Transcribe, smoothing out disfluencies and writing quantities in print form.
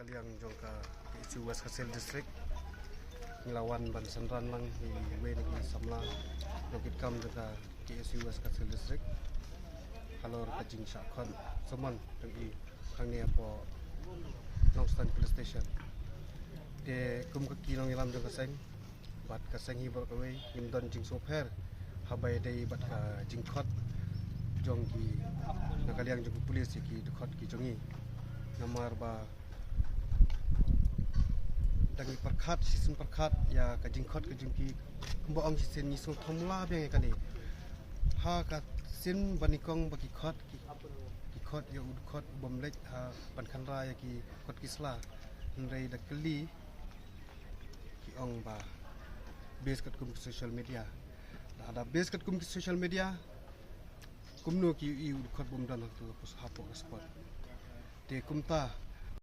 nakaliang jongka isu West Kasil District ngelawan ban sandran lang di Weni Samla nokit kam jongka isu West Kasil District halor kajing syakon soman tengi kangni apo Nongstan Police Station de kum kaki nong ilam jongka seng bat ka seng hibor kawe imdon jing soper habai dei bat ka jingkhot jongki nakaliang jong polis ki dekhot ki jongi namar ba dangi perkhat season perkhat ya ka jingkhot ka jongki kumbo ang season ni so thomla beng kani ha ka sin banikong baki khot ki khot ya ud khot bomlek ha pan khanra ya ki khot kisla nrei da kli ki ong ba base kat kum social media ada base kat kum social media kumno ki i ud khot bom dan tu pus hapo spot te kumta